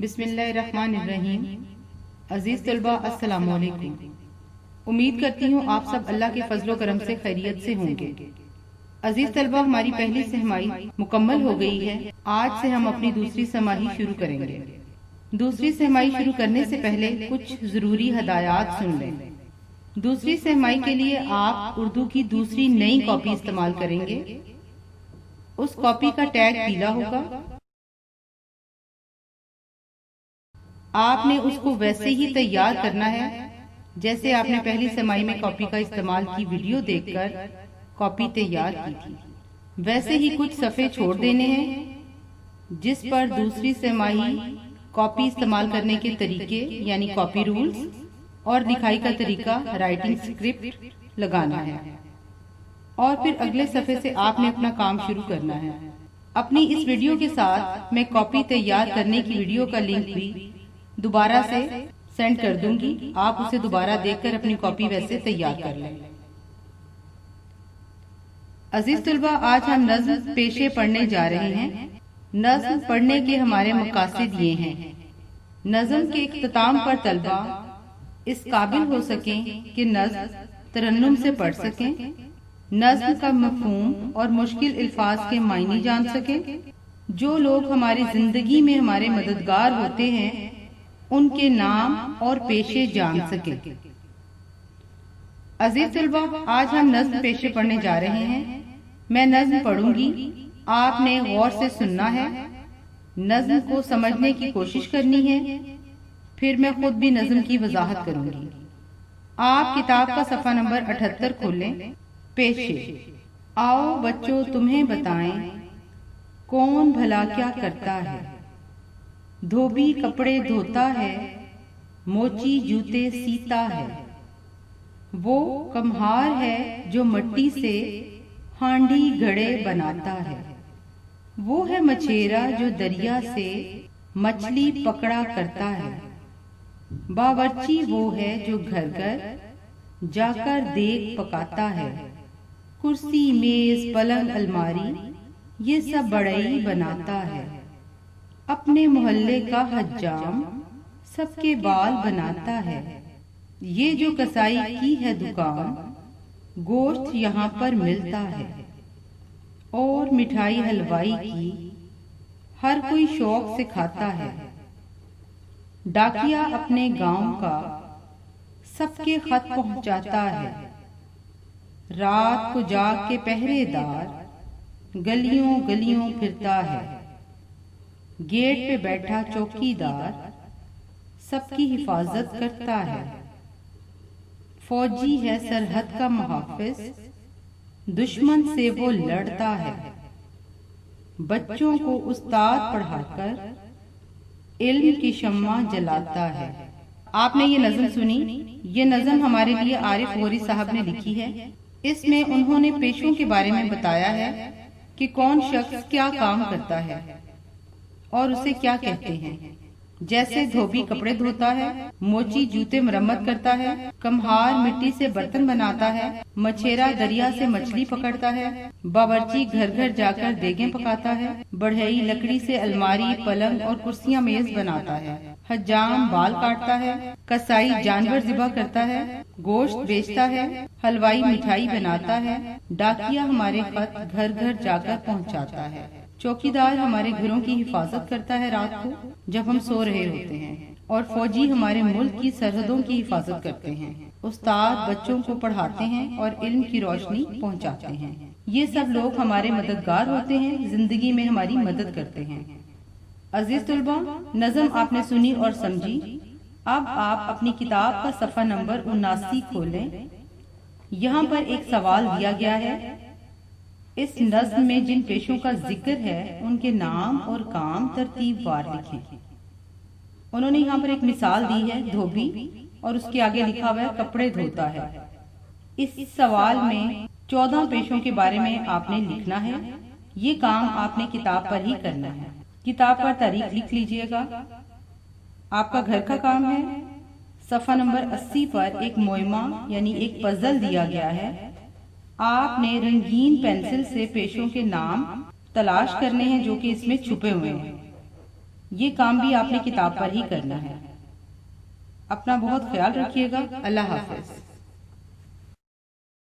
بسم اللہ الرحمن الرحیم۔ عزیز طلبہ السلام علیکم۔ امید کرتی ہوں آپ سب اللہ کے فضل و کرم سے خیریت سے ہوں گے۔ عزیز طلبہ، ہماری پہلی سہمائی مکمل ہو گئی ہے۔ آج سے ہم اپنی دوسری سہمائی شروع کریں گے۔ دوسری سہمائی شروع کرنے سے پہلے کچھ ضروری ہدایات سن لیں۔ دوسری سہمائی کے لیے آپ اردو کی دوسری نئی کاپی استعمال کریں گے۔ اس کاپی کا ٹیگ پیلا ہوگا۔ آپ نے اس کو ویسے ہی تیار کرنا ہے جیسے آپ نے پہلی سہمائی میں کاپی کا استعمال کی ویڈیو دیکھ کر کاپی تیار کی تھی۔ ویسے ہی کچھ صفحے چھوڑ دینے ہیں جس پر دوسری سہمائی کاپی استعمال کرنے کے طریقے یعنی کاپی رولز اور لکھائی کا طریقہ رائٹنگ سکرپٹ لگانا ہے، اور پھر اگلے صفحے سے آپ نے اپنا کام شروع کرنا ہے۔ اپنی اس ویڈیو کے ساتھ میں کاپی تیار کرنے کی ویڈیو کا لنک بھی دوبارہ سے سینڈ کر دوں گی، آپ اسے دوبارہ دیکھ کر اپنی کاپی ویسے تیار کر لیں۔ عزیز طلبہ، آج ہم نظم پیشے پڑھنے جا رہے ہیں۔ نظم پڑھنے کے ہمارے مقاصد یہ ہیں: نظم کے اختتام پر طلبہ اس قابل ہو سکیں کہ نظم ترنم سے پڑھ سکیں، نظم کا مفہوم اور مشکل الفاظ کے معنی جان سکیں۔ جو لوگ ہماری زندگی میں ہمارے مددگار ہوتے ہیں ان کے نام اور پیشے جان سکیں۔ عزیز طلبہ، آج ہم نظم پیشے پڑھنے جا رہے ہیں۔ میں نظم پڑھوں گی، آپ نے غور سے سننا ہے، نظم کو سمجھنے کی کوشش کرنی ہے، پھر میں خود بھی نظم کی وضاحت کروں گی۔ آپ کتاب کا صفحہ نمبر 78 کھولیں۔ پیشے: آؤ بچوں تمہیں بتائیں کون بھلا کیا کرتا ہے۔ دھوبی کپڑے دھوتا ہے، موچی جوتے سیتا ہے۔ وہ کمہار ہے جو مٹی سے ہانڈی گھڑے بناتا ہے۔ وہ ہے مچھیرا جو دریا سے مچھلی پکڑا کرتا ہے۔ باورچی وہ ہے جو گھر گھر جا کر دیگ پکاتا ہے۔ کرسی میز پلنگ الماری یہ سب بڑھئی بناتا ہے۔ اپنے محلے کا حجام سب کے بال بناتا ہے۔ یہ جو کسائی کی ہے دکان گوشت یہاں پر ملتا ہے۔ اور مٹھائی حلوائی کی ہر کوئی شوق سے کھاتا ہے۔ ڈاکیا اپنے گاؤں کا سب کے خط پہنچاتا ہے۔ رات کو جاگ کے پہرے دار گلیوں گلیوں پھرتا ہے۔ گیٹ پہ بیٹھا چوکی دار سب کی حفاظت کرتا ہے۔ فوجی ہے سرحد کا محافظ دشمن سے وہ لڑتا ہے۔ بچوں کو استاد پڑھا کر علم کی شمع جلاتا ہے۔ آپ نے یہ نظم سنی؟ یہ نظم ہمارے لیے عارف غوری صاحب نے لکھی ہے۔ اس میں انہوں نے پیشوں کے بارے میں بتایا ہے کہ کون شخص کیا کام کرتا ہے اور اسے کیا کہتے ہیں، جیسے دھوبی کپڑے دھوتا ہے، موچی جوتے مرمت کرتا ہے، کمہار مٹی سے برتن بناتا ہے، مچھیرا دریا سے مچھلی پکڑتا ہے، باورچی گھر گھر جا کر دیگیں پکاتا ہے، بڑھئی لکڑی سے الماری پلنگ اور کرسیاں میز بناتا ہے، حجام بال کاٹتا ہے، کسائی جانور ذبح کرتا ہے، گوشت بیچتا ہے، حلوائی مٹھائی بناتا ہے، ڈاکیا ہمارے خط گھر گھر جا کر پہنچاتا ہے، چوکیدار ہمارے گھروں کی حفاظت کرتا ہے رات کو جب ہم سو رہے ہوتے ہیں، اور فوجی ہمارے ملک کی سرحدوں کی حفاظت کرتے ہیں، استاد بچوں کو پڑھاتے ہیں اور علم کی روشنی پہنچاتے ہیں۔ یہ سب لوگ ہمارے مددگار ہوتے ہیں، زندگی میں ہماری مدد کرتے ہیں۔ عزیز طلبہ، نظم آپ نے سنی اور سمجھی۔ اب آپ اپنی کتاب کا صفحہ نمبر 79 کھولیں۔ یہاں پر ایک سوال دیا گیا ہے، اس نظم میں جن پیشوں کا ذکر ہے ان کے نام اور کام ترتیب وار لکھیں۔ انہوں نے یہاں پر ایک مثال دی ہے دھوبی، اور اس کے آگے لکھا ہوا ہے کپڑے دھوتا ہے۔ اس سوال میں 14 پیشوں کے بارے میں آپ نے لکھنا ہے۔ یہ کام آپ نے کتاب پر ہی کرنا ہے۔ کتاب پر تاریخ لکھ لیجئے گا۔ آپ کا گھر کا کام ہے۔ صفحہ نمبر 80 پر ایک معمہ یعنی ایک پزل دیا گیا ہے۔ آپ نے رنگین پینسل سے پیشوں کے نام تلاش کرنے ہیں جو کہ اس میں چھپے ہوئے ہیں۔ یہ کام بھی آپ نے کتاب پر ہی کرنا ہے۔ اپنا بہت خیال رکھیے گا۔ اللہ حافظ۔